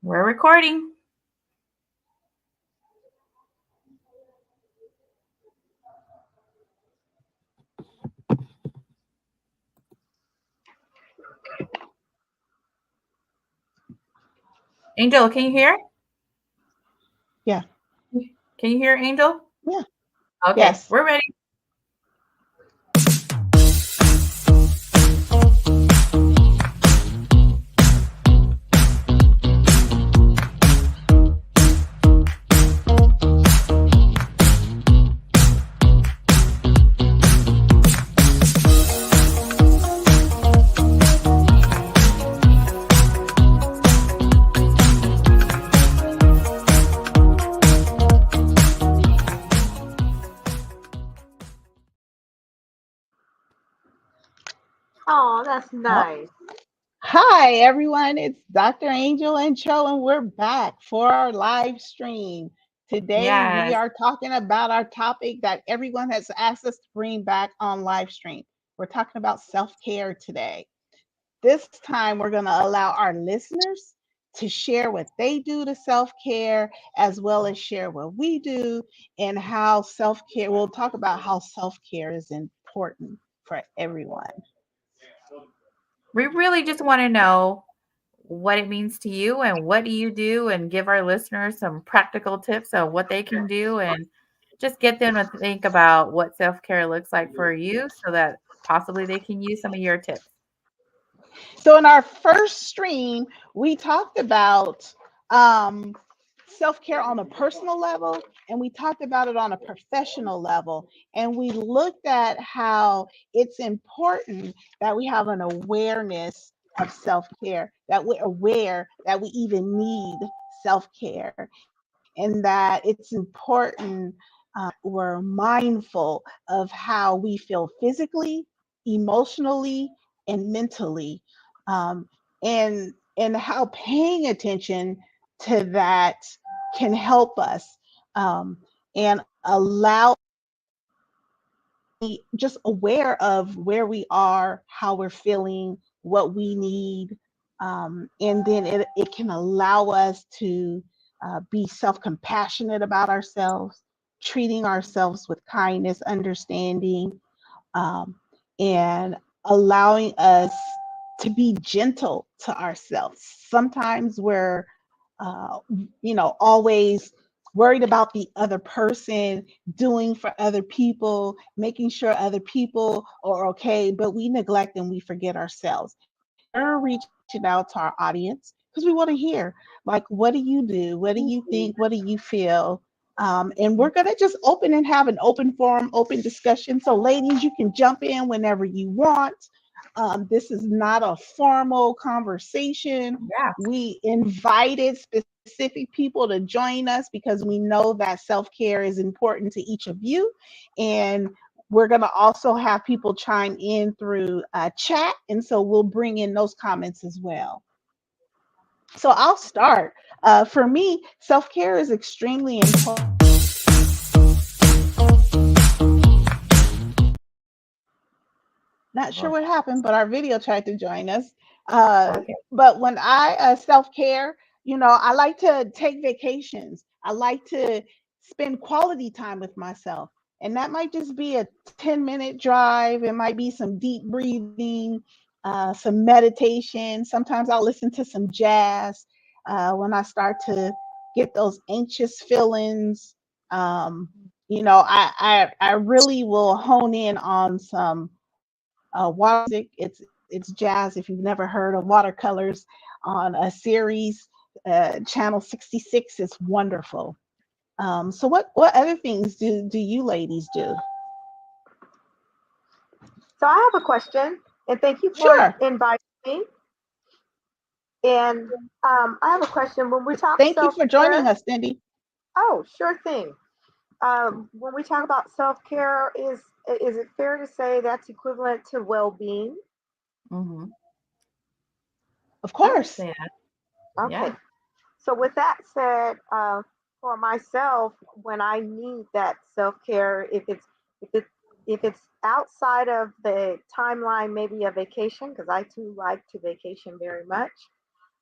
We're recording. Angel, can you hear? Yeah. Can you hear Angel? Yeah. Okay, Yes. we're ready. Oh, that's Oh, nice. hi, everyone. It's Dr. Angel and Cho, and we're back for our live stream. Today, we Yes. are talking about our topic that everyone has asked us to bring back on live stream. We're talking about self care today. This time, we're going to allow our listeners to share what they do to self care, as well as share what we do and how self care. We'll talk about how self care is important for everyone. We really just want to know what it means to you and what do you do and give our listeners some practical tips on what they can do and just get them to think about what self-care looks like for you so that possibly they can use some of your tips. So in our first stream, we talked about um, self-care on a personal level, and we talked about it on a professional level. And we looked at how it's important that we have an awareness of self-care, that we're aware that we even need self-care, and that it's important we're mindful of how we feel physically, emotionally, and mentally, um, and how paying attention to that can help us and allow just aware of where we are, how we're feeling, what we need, and then it can allow us to be self compassionate about ourselves, treating ourselves with kindness, understanding, um, and allowing us to be gentle to ourselves. Sometimes we're, uh, always worried about the other person, doing for other people, making sure other people are okay, but we neglect and we forget ourselves. And we're reaching out to our audience because we want to hear, like, what do you do? What do you think? What do you feel? And we're going to just open and have an open forum, open discussion. So, ladies, you can jump in whenever you want. This is not a formal conversation. Yeah. We invited specific people to join us because we know that self care is important to each of you. And we're going to also have people chime in through chat. And so we'll bring in those comments as well. So I'll start. For me, self care is extremely important. Not sure Well, what happened, but our video tried to join us. Uh, okay. but when I self care, I like to take vacations. I like to spend quality time with myself. And that might just be a 10-minute drive. It might be some deep breathing, some meditation. Sometimes I'll listen to some jazz when I start to get those anxious feelings. Um, I really will hone in on some water music. It's jazz. If you've never heard of watercolors on a series, channel 66 is wonderful. So what other things do you ladies do? So I have a question, and thank you for Sure. inviting me. And I have a question. When we talk Thank you self for joining care, us, Cindy. oh, sure thing. When we talk about self care, is it fair to say that's equivalent to well being? Mm-hmm. Of I would course. say that. Okay. Yeah. So with that said, for myself, when I need that self care, if it if it's outside of the timeline, maybe a vacation, because I too like to vacation very much.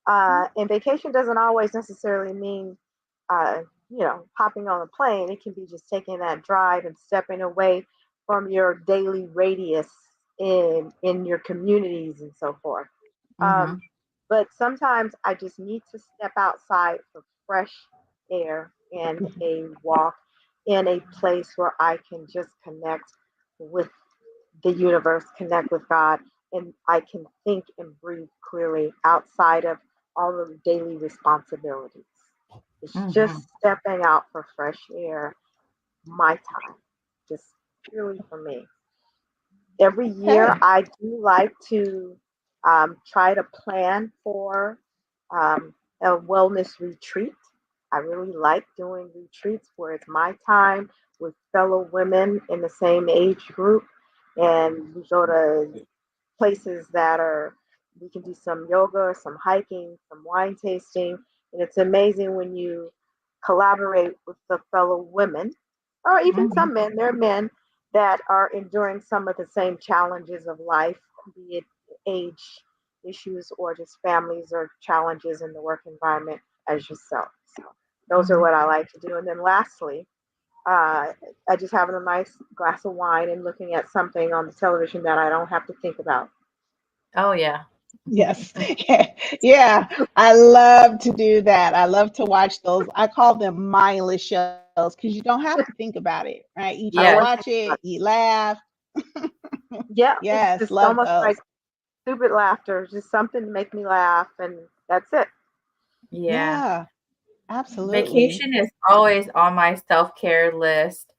And vacation doesn't always necessarily mean, uh, hopping on a plane. It can be just taking that drive and stepping away from your daily radius in your communities and so forth. Um, Mhm. but sometimes I just need to step outside for fresh air and a walk in a place where I can just connect with the universe, connect with God, and I can think and breathe clearly outside of all of the daily responsibilities. It's just Mhm. stepping out for fresh air, my time, just purely for me. Every year, Okay. I do like to try to plan for a wellness retreat. I really like doing retreats where it's my time with fellow women in the same age group, and we go to places that are, we can do some yoga, some hiking, some wine tasting, and it's amazing when you collaborate with the fellow women or even Mhm. some men. There are men that are enduring some of the same challenges of life, be it age issues or just families or challenges in the work environment as yourself. So those are Mhm. what I like to do. And then lastly, uh, I just having a nice glass of wine and looking at something on the television that I don't have to think about. Oh yeah. Yes. Yeah. I love to do that. I love to watch those. I call them mindless shows because you don't have to think about it, right? You just I don't watch Yes. want to think it, about you laugh. it. Yeah, it's Yes, just love almost those. like stupid laughter, just something to make me laugh, and that's it. Yeah. Yeah, absolutely. Vacation is always on my self-care list.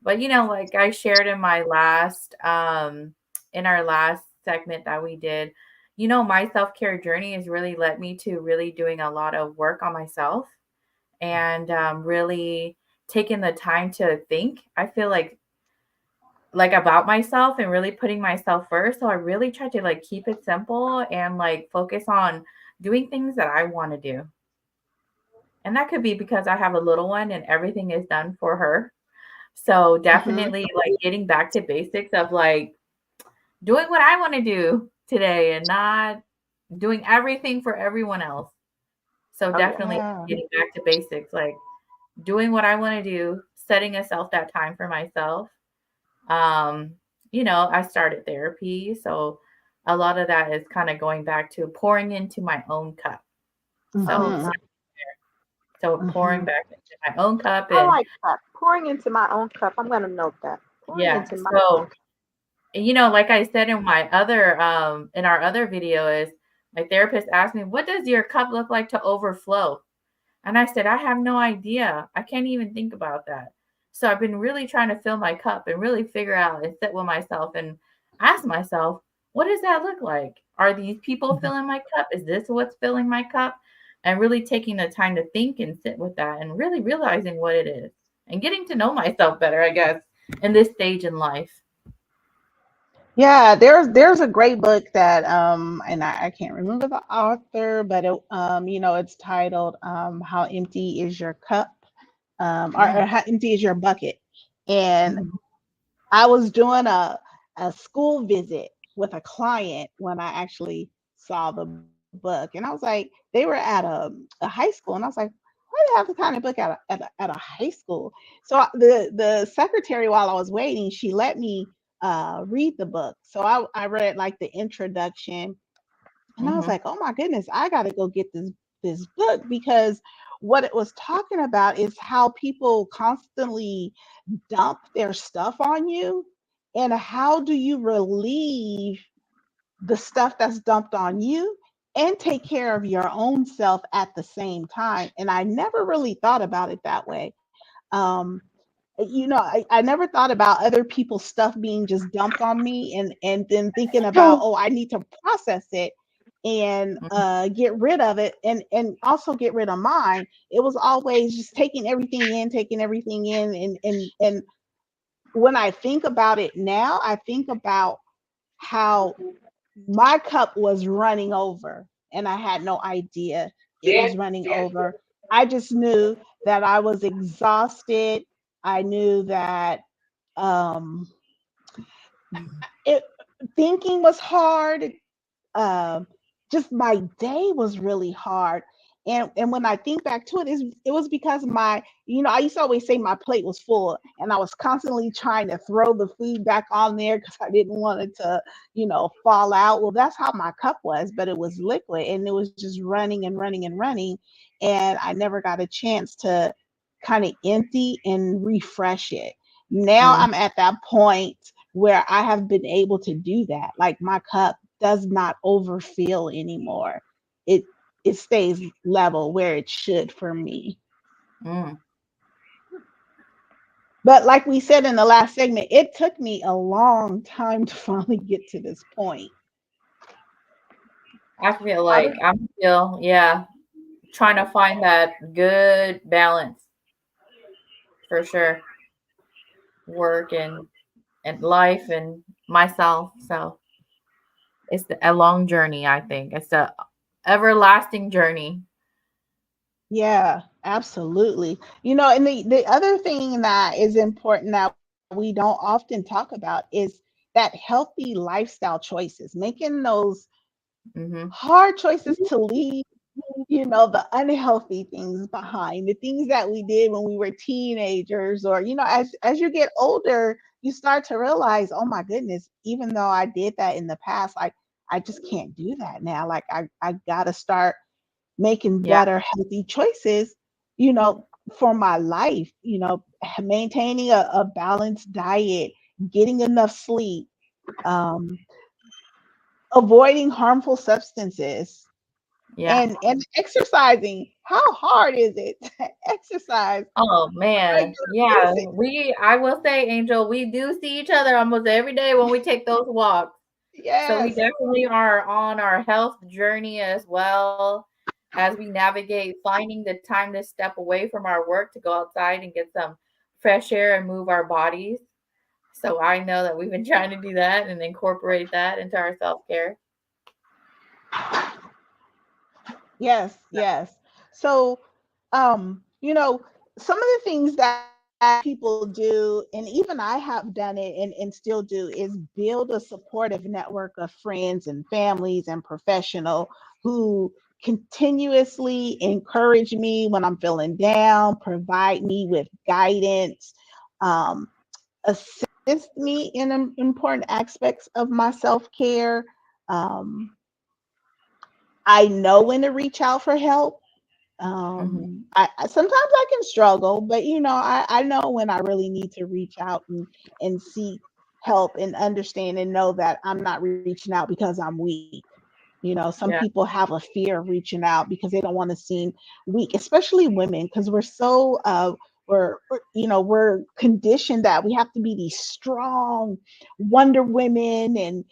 But like I shared in our last segment that we did, my self-care journey has really led me to really doing a lot of work on myself and really taking the time to think. I feel like about myself and really putting myself first. So I really try to like keep it simple and like focus on doing things that I want to do. And that could be because I have a little one and everything is done for her. So Hmm. definitely like getting back to basics of like doing what I want to do today and not doing everything for everyone else. So Oh yeah. definitely Yeah. getting back to basics, like doing what I want to do, setting myself that time for myself. Um, I started therapy, so a lot of that is kind of going back to pouring into my own cup. So Hmm. pouring Hmm. back into my own cup I and like that. Pouring into my own cup. I'm going to note that. Pouring yeah. into my own So cup. like I said in our other video is my therapist asked me, "What does your cup look like to overflow?" And I said, "I have no idea. I can't even think about that." So I've been really trying to fill my cup and really figure out and sit with myself and ask myself, what does that look like? Are these people filling my cup? Is this what's filling my cup? And really taking the time to think and sit with that and really realizing what it is and getting to know myself better, I guess, in this stage in life. Yeah, there's a great book that and I can't remember the author, but it's titled How Empty Is Your Cup? Or Mhm, How Empty Is Your Bucket? And mhm, I was doing a school visit with a client when I actually saw the book, and I was like, they were at a high school, and I was like, why do they have this kind of book at a high school? So the secretary, while I was waiting, she let me read the book. So I read like the introduction, and I was mhm, like, oh my goodness, I got to go get this book because what it was talking about is how people constantly dump their stuff on you, and how do you relieve the stuff that's dumped on you and take care of your own self at the same time. And I never really thought about it that way. um I never thought about other people's stuff being just dumped on me, and then thinking about, oh, I need to process it and mhm. get rid of it, and also get rid of mine. It was always just taking everything in, and when I think about it now, I think about how my cup was running over and I had no idea it was running over. I just knew that I was exhausted. I knew that um, it thinking was hard. Um, just my day was really hard. And when I think back to it, it was because my, I used to always say my plate was full, and I was constantly trying to throw the food back on there because I didn't want it to, fall out. Well, that's how my cup was, but it was liquid and it was just running and running and running. And I never got a chance to kind of empty and refresh it. Now Mm, I'm at that point where I have been able to do that. Like my cup does not overfill anymore. It it stays level where it should for me. mm. But like we said in the last segment, it took me a long time to finally get to this point. I feel How like did I'm still, yeah, trying to find that good balance for sure. Work and life and myself. So it's a long journey, I think. It's a everlasting journey. Yeah, absolutely. And the other thing that is important that we don't often talk about is that healthy lifestyle choices, making those Hmm. hard choices to leave, the unhealthy things behind, the things that we did when we were teenagers, or, as you get older, you start to realize, oh my goodness, even though I did that in the past, like I just can't do that now. Like I gotta start making Yeah. better, healthy choices, you know, for my life, maintaining a balanced diet, getting enough sleep, um, avoiding harmful substances, Yeah. and exercising. How hard is it to exercise Oh on a man. regular Yeah. basis? I will say, Angel, we do see each other almost every day when we take those walks. So we Yes. definitely are on our health journey as well as we navigate finding the time to step away from our work to go outside and get some fresh air and move our bodies. So I know that we've been trying to do that and incorporate that into our self-care. Yes, yes. So, some of the things that people do, and even I have done it and still do, is build a supportive network of friends and families and professional who continuously encourage me when I'm feeling down, provide me with guidance, um, assist me in important aspects of my self care. Um, I know when to reach out for help. Hmm. Sometimes I can struggle, but I know when I really need to reach out and seek help and understand and know that I'm not reaching out because I'm weak. Some people Yeah. have a fear of reaching out because they don't want to seem weak, especially women, because we're conditioned that we have to be these strong Wonder Women, and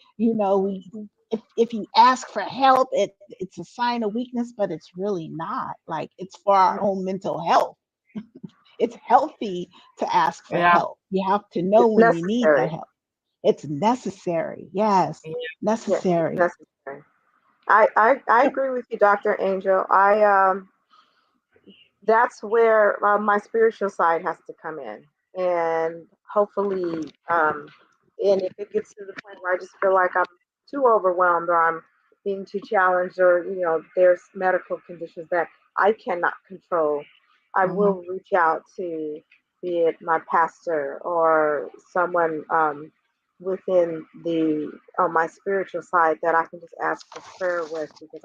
if you ask for help, it's a sign of weakness, but it's really not. Like, it's for our own mental health. It's healthy to ask for Yeah. help. You have to know it's when you need the necessary? help. It's necessary. Yes, Yeah. Yes, it's necessary. necessary. I agree with you, Dr. Angel. I That's where my spiritual side has to come in, and hopefully, and if it gets to the point where I just feel like I'm too overwhelmed, or I'm being too challenged, or there's medical conditions that I cannot control, I Hmm. will reach out to, be it my pastor or someone within the on my spiritual side that I can just ask for prayer with, because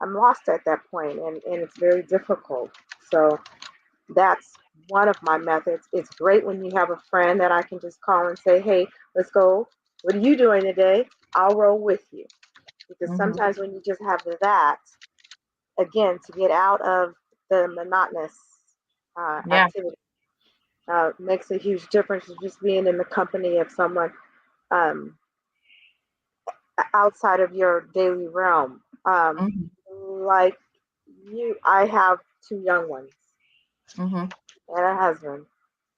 I'm lost at that point, and it's very difficult. So that's one of my methods. It's great when you have a friend that I can just call and say, hey, let's go. What are you doing today? I'll roll with you. Because Hmm. sometimes when you just have that, again, to get out of the monotonous Yeah. activity, makes a huge difference, just being in the company of someone um, outside of your daily realm. Hmm. Like I have two young ones Hmm. and a husband,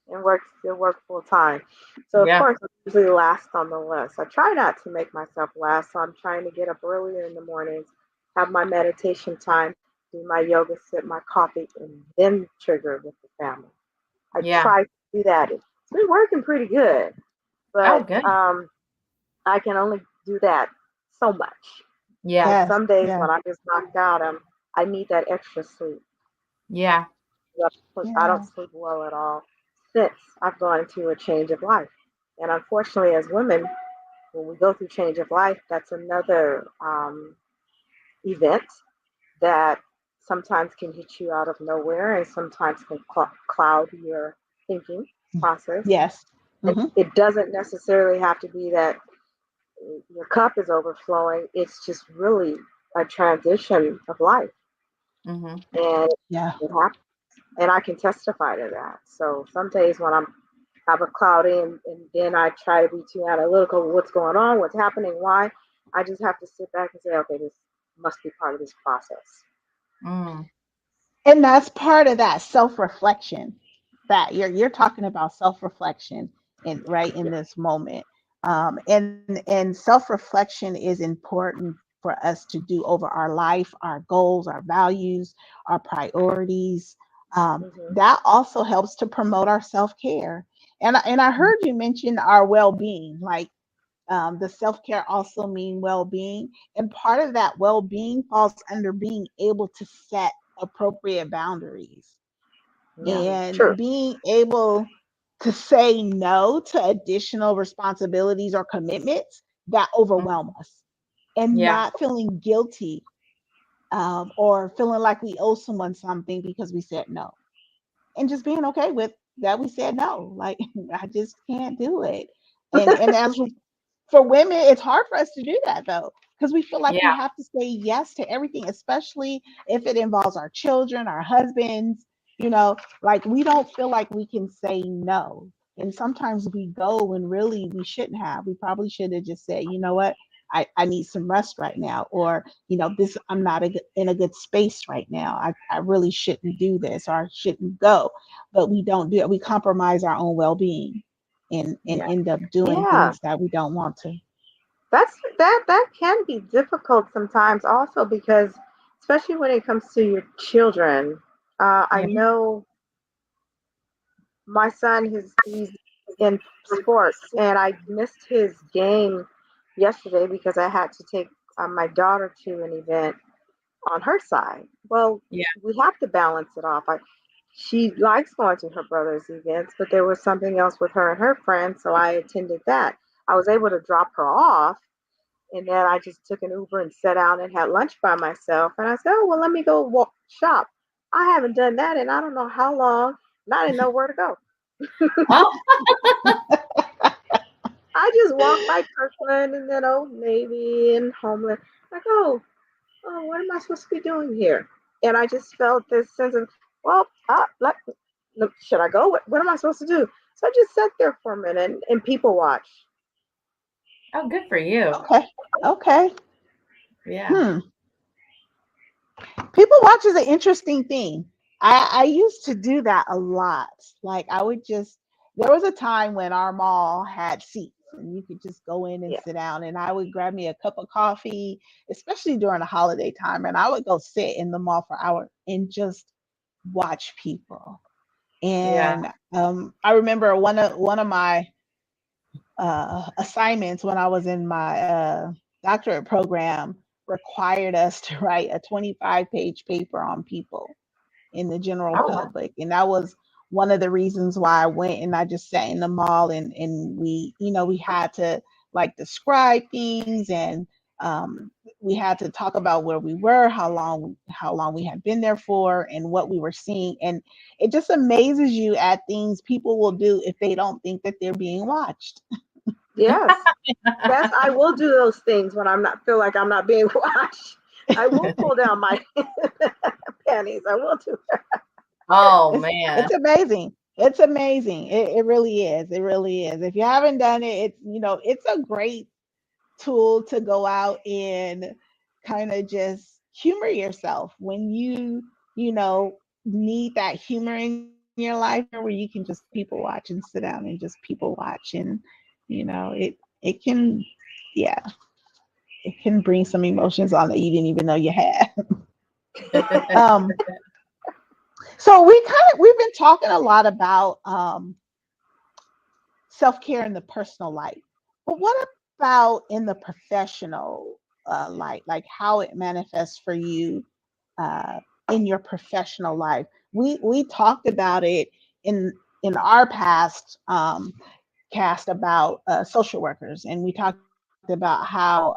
and still work full time. So of Yeah. course I'm usually last on the list. I try not to make myself last, so I'm trying to get up earlier in the mornings, have my meditation time, do my yoga, sip my coffee, and then trigger with the family. I Yeah. try to do that. It's been working pretty good, Oh, but good. I can only do that so much. Yeah. And Yes. some days Yeah. when I'm just knocked out, I need that extra sleep. Yeah. Yep, I don't Yeah. sleep well at all since I've gone into a change of life. And unfortunately, as women, when we go through change of life, that's another event that sometimes can hit you out of nowhere and sometimes can cloud your thinking process. Yes. And Hmm. it doesn't necessarily have to be that your cup is overflowing, it's just really a transition of life. Hmm. And Yeah. it happens. And I can testify to that. So some days when I'm have a cloudy and then I try to be too analytical of what's going on, what's happening, why, I just have to sit back and say, okay, this must be part of this process. Mm. And that's part of that self-reflection that you're talking about self-reflection in right in Yeah. this moment. And self-reflection is important for us to do over our life, our goals, our values, our priorities. Hmm. That also helps to promote our self-care. And I heard you mention our well-being, like the self-care also mean well-being, and part of that well-being falls under being able to set appropriate boundaries Yeah. and True. being able to say no to additional responsibilities or commitments that overwhelm us, and Yeah. not feeling guilty or feeling like we owe someone something because we said no, and just being okay with that we said no, like I just can't do it. And as for women, it's hard for us to do that though, because we feel like we Yeah. have to say yes to everything, especially if it involves our children, our husbands, like we don't feel like we can say no. And sometimes we go when really we shouldn't have. We probably should have just said, you know what? I need some rest right now, or this, I'm not in a good space right now. I really shouldn't do this, or I shouldn't go. But we don't do it. We compromise our own well-being and Yeah. end up doing Yeah. things that we don't want to. That can be difficult sometimes also because especially when it comes to your children. I Yeah. know my son he's in sports and I missed his game yesterday because I had to take my daughter to an event on her side. Well, Yeah. we have to balance it off. She likes going to her brother's events, but there was something else with her and her friends, so I attended that. I was able to drop her off, and then I just took an Uber and sat down and had lunch by myself. And I said, "Oh well, let me go walk shop." I haven't done that in I don't know how long, and I didn't know where to go. Oh, I just walked by Kirkland and then Old Navy and Homeland. Like, oh, what am I supposed to be doing here? And I just felt this sense of, well, should I go? What am I supposed to do? So I just sat there for a minute and people watch. oh, good for you. Okay. Okay. Yeah. Hmm. People watch is an interesting thing. I used to do that a lot. Like I would just there was a time when our mall had seats and you could just go in and Yeah. sit down, and I would grab me a cup of coffee, especially during the holiday time, and I would go sit in the mall for hours and just watch people. Yeah. And I remember one of my assignments when I was in my doctorate program required us to write a 25-page paper on people in the general Oh, wow. public. And that was one of the reasons why I went and I just sat in the mall, and we had to like describe things, and um, we had to talk about where we were, how long we had been there for, and what we were seeing. And it just amazes you at things people will do if they don't think that they're being watched. Yes. Yes, I will do those things when I'm not feel like I'm not being watched. I will pull down my panties. I will do that. Oh, It's man. amazing. It's amazing. It really is. It really is. If you haven't done it, it's a great tool to go out and kind of just humor yourself when you need that humor in your life, where you can just people watch and sit down and just people watch. And it can, yeah, it can bring some emotions on that you didn't even know you had. um so we've been talking a lot about self-care in the personal life, but what about in the professional? light, like how it manifests for you uh, in your professional life. We talked about it in our past cast about social workers, and we talked about how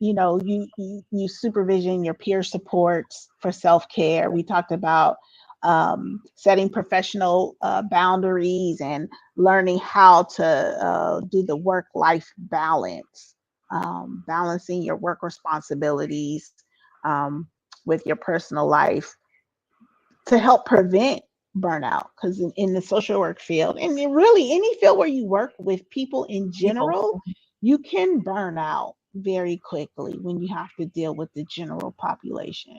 you supervision your peer supports for self-care. We talked about setting professional boundaries and learning how to do the work-life balance, balancing your work responsibilities um, with your personal life to help prevent burnout. Because in the social work field, and in really any field where you work with people in People. general, you can burn out very quickly when you have to deal with the general population,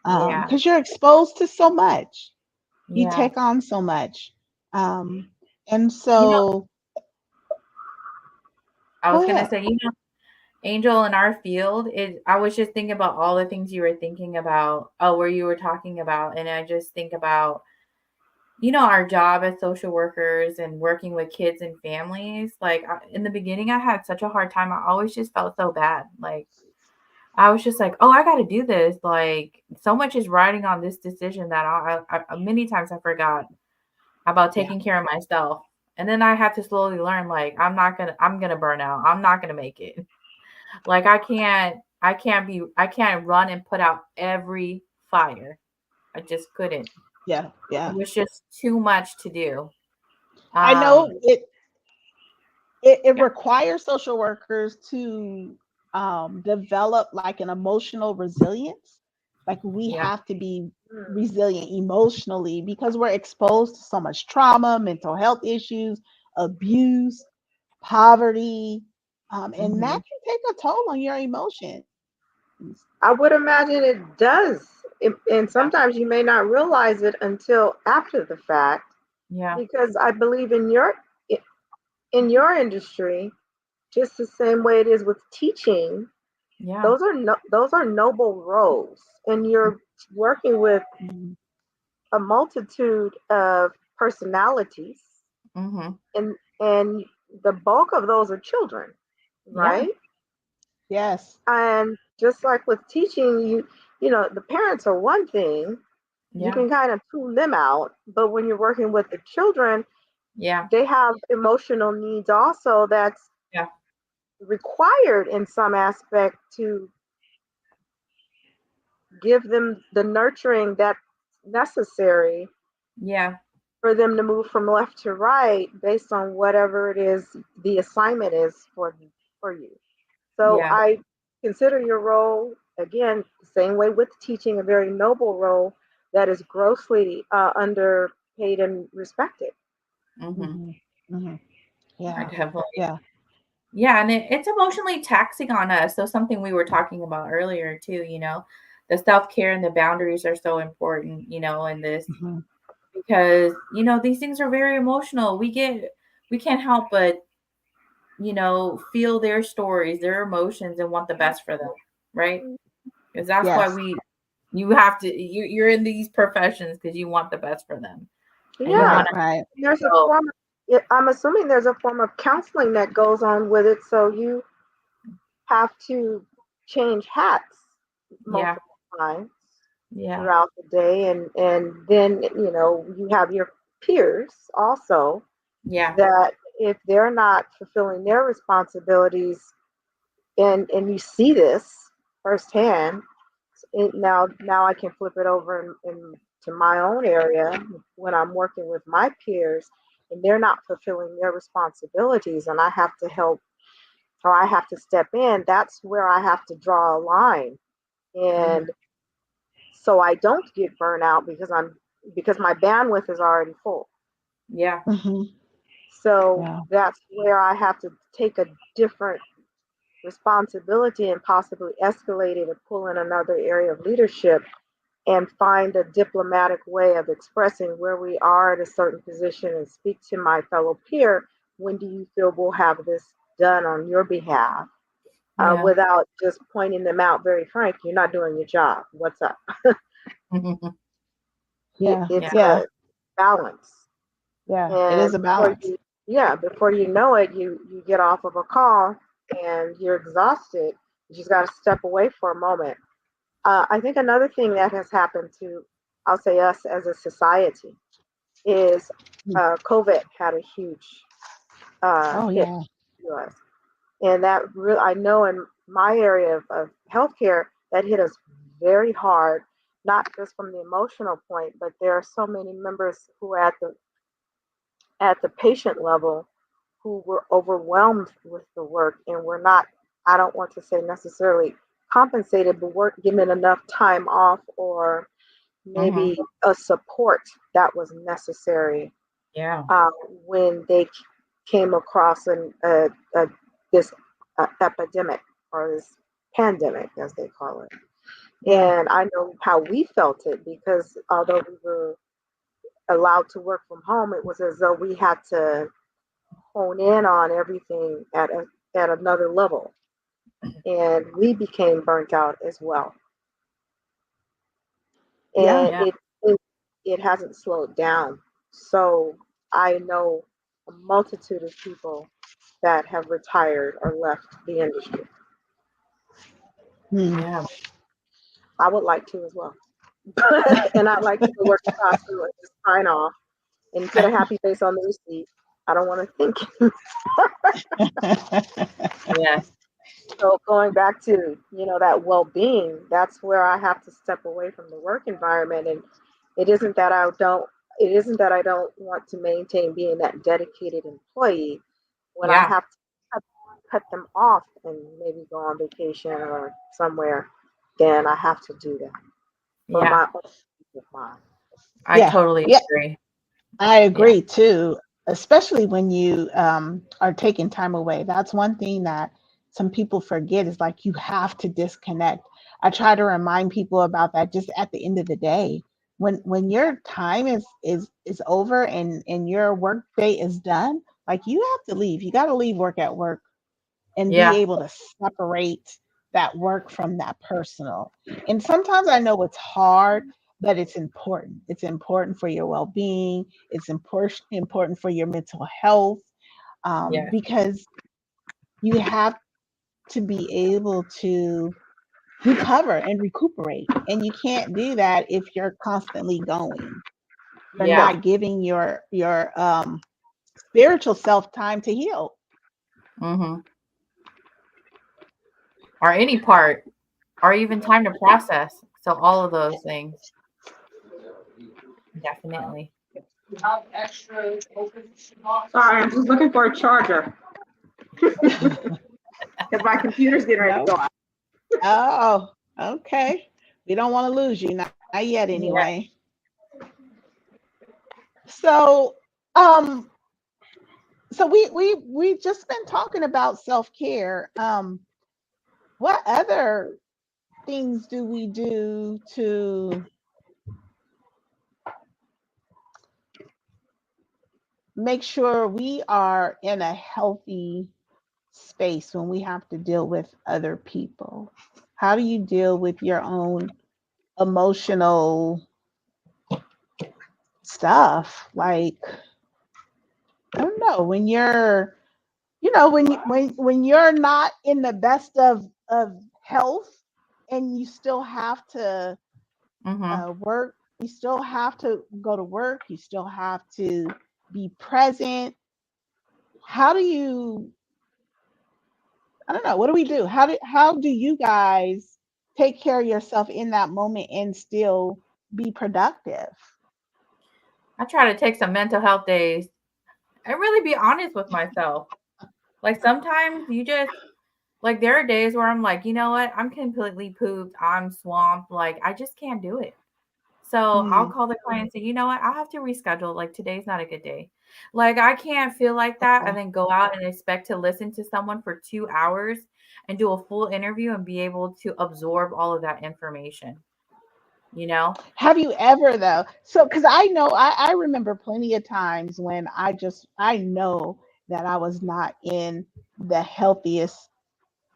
Yeah. because you're exposed to so much, you Yeah. take on so much, um, and You know, so I go was gonna ahead. say, Angel, in our field, I was just thinking about all the things you were thinking about, where you were talking about, and I just think about, our job as social workers and working with kids and families. Like in the beginning, I had such a hard time. I always just felt so bad. Like I was just like, oh, I got to do this. Like so much is riding on this decision that many times I forgot about Yeah, taking care of myself. And then I had to slowly learn, like, I'm gonna burn out. I'm not gonna make it. Like I can't run and put out every fire. I just couldn't. yeah, It yeah. was just too much to do. I Um, know it yeah, requires social workers to develop like an emotional resilience. Like we yeah, have to be Mm. resilient emotionally because we're exposed to so much trauma, mental health issues, abuse, poverty, and hmm that can take a toll on your emotions. I would imagine it does. And yeah, sometimes you may not realize it until after the fact, yeah, because I believe in your industry, just the same way it is with teaching, yeah, those are noble roles, and you're working with Mhm. a multitude of personalities, hmm and the bulk of those are children, yeah, right? Yes, And just like with teaching, the parents are one thing. You yeah, can kind of tune them out, but when you're working with the children, yeah, they have emotional needs also that's yeah, required in some aspect to give them the nurturing that's necessary yeah, for them to move from left to right based on whatever it is the assignment is for you. So yeah, I consider your role, again, the same way with teaching, a very noble role that is grossly underpaid and respected. hmm hmm hmm I yeah, definitely. yeah, Yeah, and it's emotionally taxing on us. So something we were talking about earlier too, the self-care and the boundaries are so important, in this hmm because, these things are very emotional. We can't help but, feel their stories, their emotions and want the best for them, right? Because that's why yes, you have to, you're in these professions because you want the best for them and you Yeah, right, want to right, there's a feel, form. I'm assuming there's a form of counseling that goes on with it, so you have to change hats yeah, multiple times yeah, throughout the day, and then you have your peers also yeah, that if they're not fulfilling their responsibilities, and you see this firsthand. Now I can flip it over to my own area when I'm working with my peers, and they're not fulfilling their responsibilities, and I have to help, or I have to step in. That's where I have to draw a line, mhm, and so I don't get burnout because my bandwidth is already full. yeah, hmm So yeah, that's where I have to take a different responsibility and possibly escalate it or pull in another area of leadership and find a diplomatic way of expressing where we are at a certain position and speak to my fellow peer. When do you feel we'll have this done on your behalf? yeah, Without just pointing them out very frank, you're not doing your job. What's up? yeah, yeah, It's yeah, a balance. yeah. It is And a balance. before you know it, you get off of a call and you're exhausted, you just got to step away for a moment. I think another thing that has happened to, I'll say, us as a society is COVID had a huge Oh hit yeah. to us. And that really, I know in my area of healthcare, that hit us very hard, not just from the emotional point, but there are so many members who are at the patient level who were overwhelmed with the work and were not, I don't want to say necessarily compensated, but weren't given enough time off or Mhm. maybe a support that was necessary Yeah. uh, when they came across this epidemic or this pandemic, as they call it. Yeah. And I know how we felt it because although we were allowed to work from home, it was as though we had to hone in on everything at another level, and we became burnt out as well. And Yeah. Yeah. it hasn't slowed down. So I know a multitude of people that have retired or left the industry. Hmm. Yeah. I would like to as well. And I'd like to go work at the hospital and just sign off and put a happy face on the receipt. I don't want to think. Yeah. So going back to, that well-being, that's where I have to step away from the work environment. And it isn't that I don't it isn't that I don't want to maintain being that dedicated employee. When I Yeah. have to cut, cut them off and maybe go on vacation or somewhere, then I have to do that for Yeah. my own peace of mind. I Yeah. totally Yeah. agree. I Yeah. agree too, especially when you are taking time away. That's one thing that some people forget is like you have to disconnect. I try to remind people about that just at the end of the day. When your time is over and your work day is done, like you have to leave. You got to leave work at work and be Yeah. able to separate that work from that personal. And sometimes I know it's hard, but it's important. It's important for your well-being. It's important for your mental health, Yeah. because you have to be able to recover and recuperate. And you can't do that if you're constantly going. You're Yeah. not giving your spiritual self time to heal. Mhm. Or any part, or even time to process. So all of those things, definitely. Sorry, I'm just looking for a charger because my computer's getting ready to No. go out. Oh, okay. We don't want to lose you, not yet Yeah. anyway. So, um, so we just been talking about self-care. What other things do we do to make sure we are in a healthy space when we have to deal with other people? How do you deal with your own emotional stuff? Like, I don't know, when you're when you're not in the best of health and you still have to Mhm. work, you still have to go to work, you still have to be present. How do you, I don't know, what do we do? How do you guys take care of yourself in that moment and still be productive? I try to take some mental health days and really be honest with myself. Like sometimes you just like there are days where I'm like, you know what? I'm completely pooped. I'm swamped. Like I just can't do it. So I'll Hmm. call the client and say, you know what? I'll have to reschedule. Like today's not a good day. Like I can't feel like that and Okay. then go out and expect to listen to someone for 2 hours and do a full interview and be able to absorb all of that information, you know? Have you ever though? So, because I know I remember plenty of times when I know that I was not in the healthiest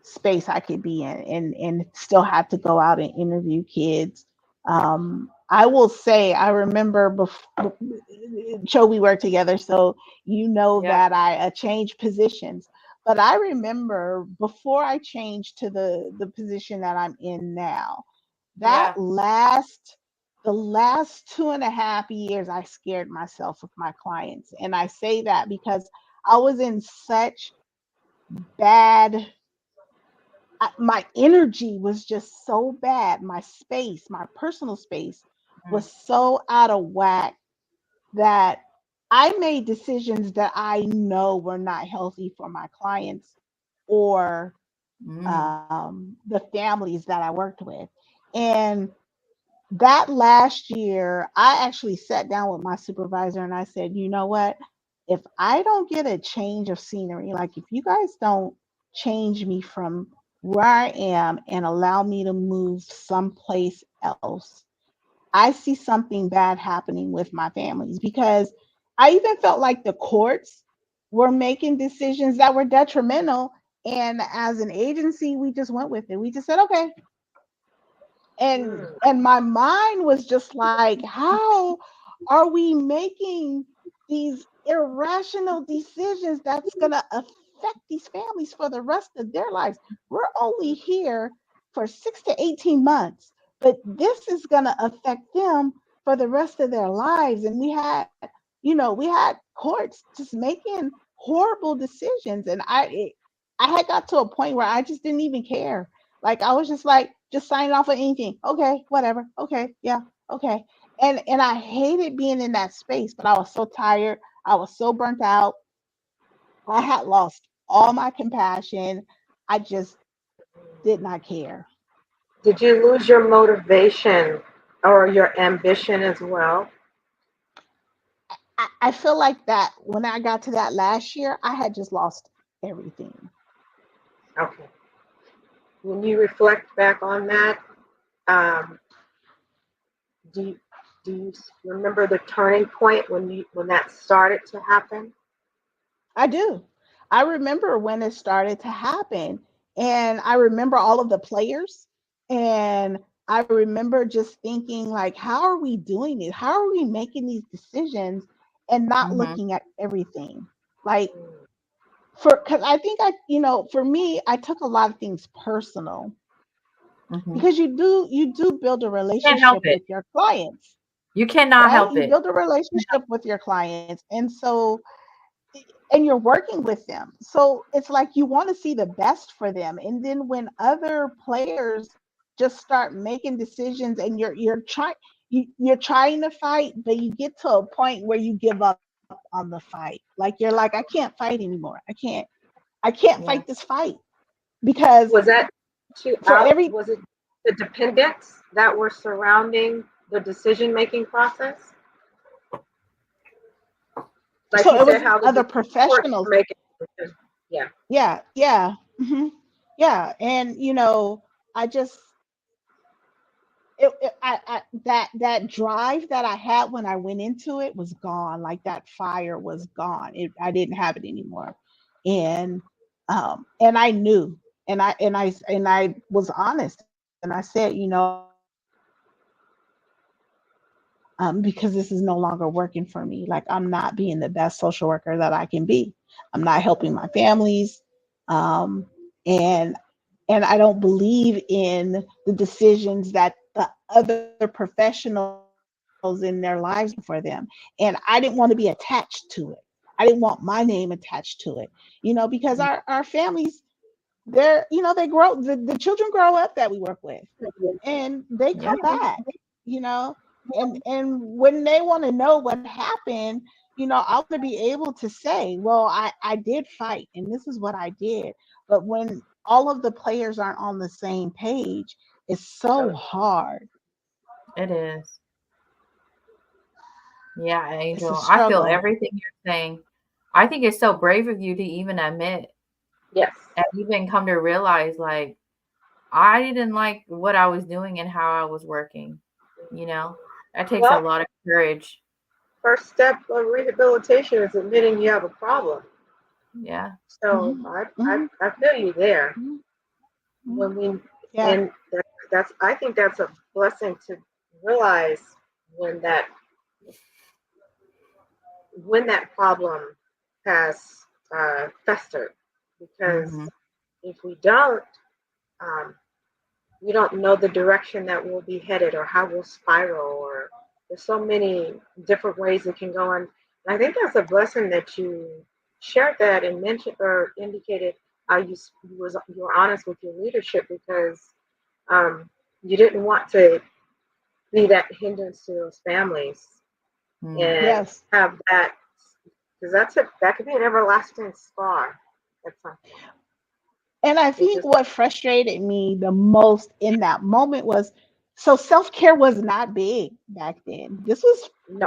space I could be in, and still had to go out and interview kids. I will say I remember before, Cho, we worked together, so you know Yeah. that I changed positions. But I remember before I changed to the position that I'm in now, that Yeah. the last 2.5 years, I scared myself with my clients. And I say that because I was in such bad, my energy was just so bad. My space, my personal space Mm, was so out of whack that I made decisions that I know were not healthy for my clients or mm, the families that I worked with. And that last year, I actually sat down with my supervisor and I said, you know what? If I don't get a change of scenery, like if you guys don't change me from where I am and allow me to move someplace else, I see something bad happening with my families because I even felt like the courts were making decisions that were detrimental. And as an agency, we just went with it. We just said, okay, Mm. and my mind was just like, how are we making these irrational decisions that's going to affect these families for the rest of their lives? We're only here for 6 to 18 months, but this is going to affect them for the rest of their lives. And we had courts just making horrible decisions, and I had got to a point where I just didn't even care. Like I was just like, just signing off on anything. Okay, whatever. Okay, yeah, okay. And I hated being in that space, but I was so tired. I was so burnt out. I had lost all my compassion. I just did not care. Did you lose your motivation or your ambition as well? I feel like that when I got to that last year, I had just lost everything. Okay. When you reflect back on that, um, do you, do you remember the turning point when that started to happen? I do. I remember when it started to happen. And I remember all of the players. And I remember just thinking, like, how are we doing it? How are we making these decisions and not mm-hmm, looking at everything? Like, Mm. because I think for me, I took a lot of things personal mm-hmm. because you do build a Can't help relationship it. with your clients, You cannot right? help You it. build a relationship with your clients. And you're working with them. So it's like you want to see the best for them. And then when other players just start making decisions and you're trying to fight, but you get to a point where you give up on the fight. Like you're like, I can't fight anymore. I can't fight Yeah. this fight because Was that you for out? every Was it the dependents that were surrounding the decision making process? Like so you it said, was how other courts professionals. were making decisions. Yeah. Yeah. Yeah. And I just that drive that I had when I went into it was gone. Like that fire was gone. I didn't have it anymore. And I knew, and I was honest, and I said, because this is no longer working for me. Like I'm not being the best social worker that I can be. I'm not helping my families, um, and I don't believe in the decisions that the other professionals in their lives for them. And I didn't want to be attached to it. I didn't want my name attached to it, because our families, they grow, the children grow up that we work with, and they Yeah. come back, you know, and when they want to know what happened, I want to be able to say, well, I did fight and this is what I did. But when all of the players aren't on the same page, it's so So hard. It is. Yeah, It's a Angel. I feel struggle. everything you're saying. I think it's so brave of you to even admit yes. and even come to realize, like, I didn't like what I was doing and how I was working. You know, that takes a Well, lot of courage. first step of rehabilitation is admitting you have a problem. Yeah. So Hmm. Hmm. I feel you there. Hmm. When we Yeah. and that's I think that's a blessing to realize when that when that problem has festered, because Mhm. if um, we don't know the direction that we'll be headed or how we'll spiral, or there's so many different ways it can go. And I think that's a blessing that you shared that and mentioned or indicated how you were honest with your leadership, because um, you didn't want to be that hindrance to those families Mm. and Yes. have that, because that could be an everlasting scar at some point. And I It think just what frustrated me the most in that moment was, so self care was not big back then. This was no.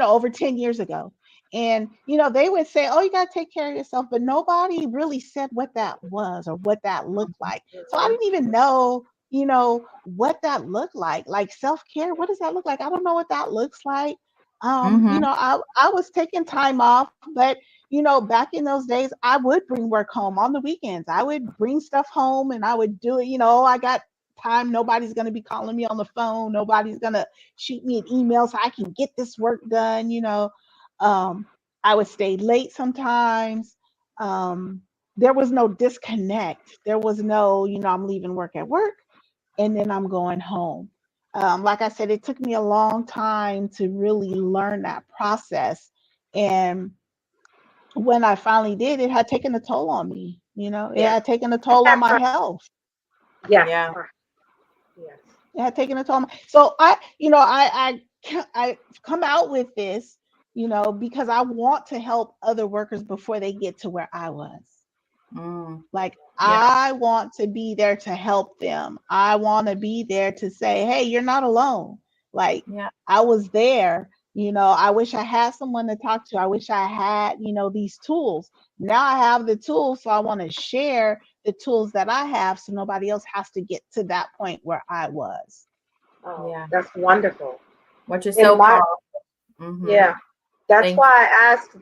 over 10 years ago. And, they would say, oh, you got to take care of yourself. But nobody really said what that was or what that looked like. So I Mhm. didn't even know, what that looked like. Like self care, what does that look like? I don't know what that looks like. Mhm. I was taking time off, but, back in those days, I would bring work home on the weekends. I would bring stuff home and I would do it. I got time. Nobody's going to be calling me on the phone. Nobody's going to shoot me an email so I can get this work done. Um, I would stay late sometimes. Um, there was no disconnect. There was no, I'm leaving work at work and then I'm going home. Like I said, it took me a long time to really learn that process. And when I finally did, it had taken a toll on me. It Yeah. had taken a I toll on had my some. health. Yes. Yeah. Yes. It had taken a toll. So I come out with this, because I want to help other workers before they get to where I was. Mm. Like Yeah. I want to be there to help them. I want to be there to say, hey, you're not alone. Like Yeah. I was there. I wish I had someone to talk to. I wish I had, these tools. Now I have the tools, so I want to share the tools that I have so nobody else has to get to that point where I was. Oh, Yeah. that's wonderful. Which is In so my powerful. Mhm. Yeah, that's Thank you. why I asked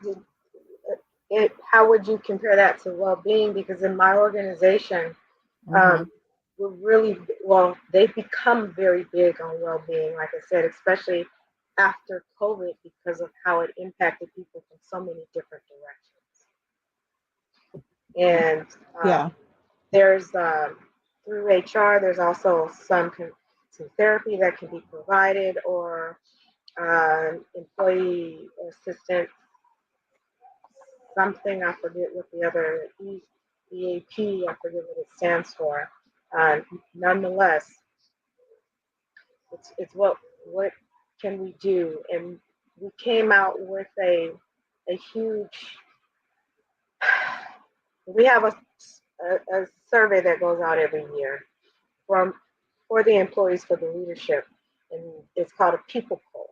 it. How would you compare that to well-being? Because in my organization, Mhm. um, we're really well. They've become very big on well-being. Like I said, especially after COVID, because of how it impacted people from so many different directions. And Yeah. there's through HR, there's also some therapy that can be provided, or employee assistance, something. I forget what the other EAP. I forget what it stands for. Uh, Nonetheless, it's what can we do, and we came out with a huge. We have a survey that goes out every year from for the employees, for the leadership, and it's called a people pulse.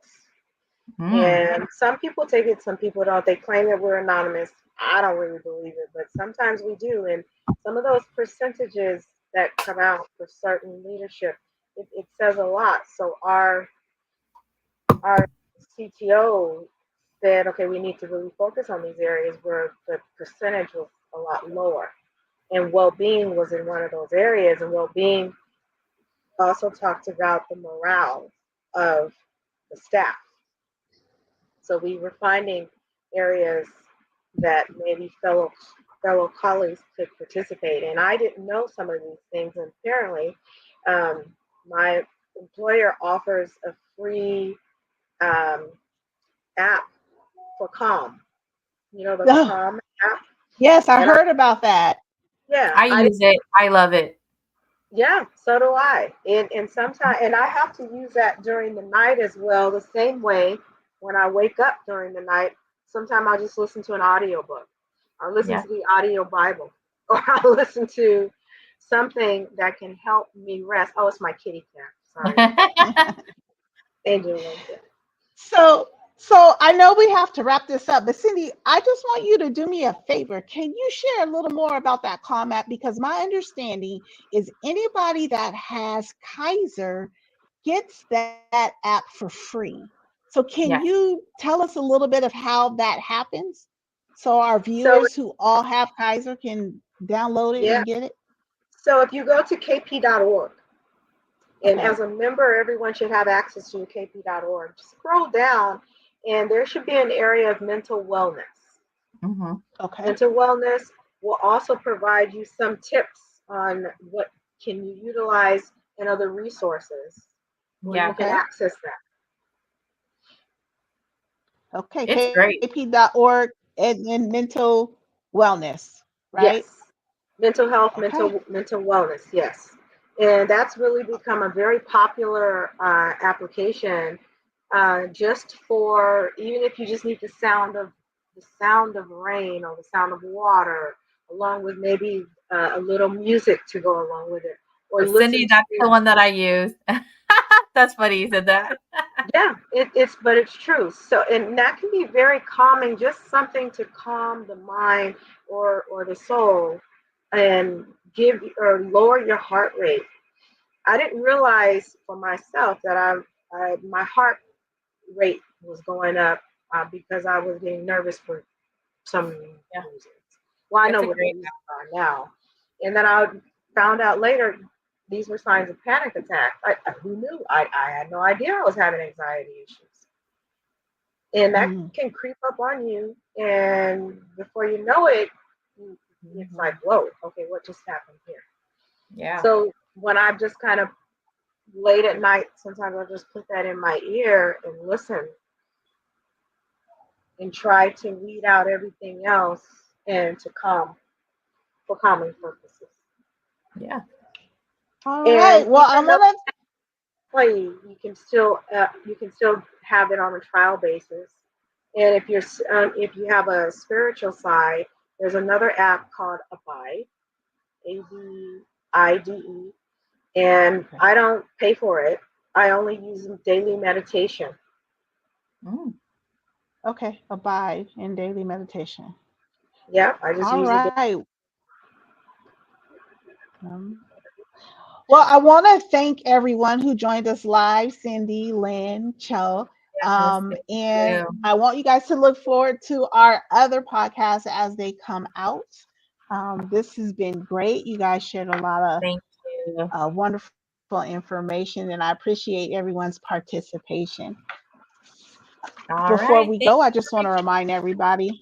Mm. And some people take it, some people don't. They claim that we're anonymous. I don't really believe it, but sometimes we do. And some of those percentages that come out for certain leadership, it says a lot. So our CTO said, okay, we need to really focus on these areas where the percentage was a lot lower. And well-being was in one of those areas. And well-being also talked about the morale of the staff. So we were finding areas that maybe fellow colleagues could participate in. I didn't know some of these things, and apparently, um, my employer offers a free um, app for Calm. You know, the Oh, Calm app, yes, I and heard about that. yeah, I use it. I love it. yeah, so do I. And sometimes, and I have to use that during the night as well, the same way when I wake up during the night. Sometimes I'll just listen to an audiobook, or listen Yeah. to the audio Bible, or I'll listen to something that can help me rest. Oh, it's my kitty cat. Sorry. Angel Lincoln. So, so I know we have to wrap this up, but Cindy, I just want you to do me a favor. Can you share a little more about that Calm app? Because my understanding is anybody that has Kaiser gets that app for free. So can Yes. you tell us a little bit of how that happens so our So viewers who all have Kaiser can download it yeah, and get it? so if you go to kp.org, and Okay. as a member, everyone should have access to kp.org. Scroll down, and there should be an area of mental wellness. Mhm. Okay. Mental wellness will also provide you some tips on what can you utilize and other resources where you Yeah, can Okay. access that. Okay. it's great. KP.org and mental wellness, right? Yes. Mental health, Okay. mental wellness, yes. And that's really become a very popular application just for even if you just need the sound of rain or the sound of water, along with maybe a little music to go along with it, or listen Cindy, that's to. the one that I use. That's funny you said that. Yeah, it's but it's true. So and that can be very calming, just something to calm the mind or the soul, and give or lower your heart rate. I didn't realize for myself that my heart rate was going up because I was getting nervous for some Yeah, reasons. Well, I it's know a what the great reasons are now. And then I found out later these were signs of panic attack. Who knew? I had no idea I was having anxiety issues. And that Mm. can creep up on you. And before you know it, it's like, Mhm. whoa, okay, what just happened here? Yeah. So when I'm just kind of late at night, sometimes I'll just put that in my ear and listen and try to weed out everything else and to calm for calming purposes. Yeah. All And right. Well, I even though want to. play, you can still have it on a trial basis. And if you have a spiritual side, there's another app called Abide, ABIDE, and Okay. I don't pay for it. I only use daily meditation. Mm. Okay. Abide in daily meditation. Yeah, I just All use it. right. Um, well, I want to thank everyone who joined us live, Cindy, Lynn, Cho. Yes, thank And you. I want you guys to look forward to our other podcasts as they come out. This has been great. You guys shared a lot of Thank you. wonderful information, and I appreciate everyone's participation. All Before right. we Thank go, I you just for want to reaching. remind everybody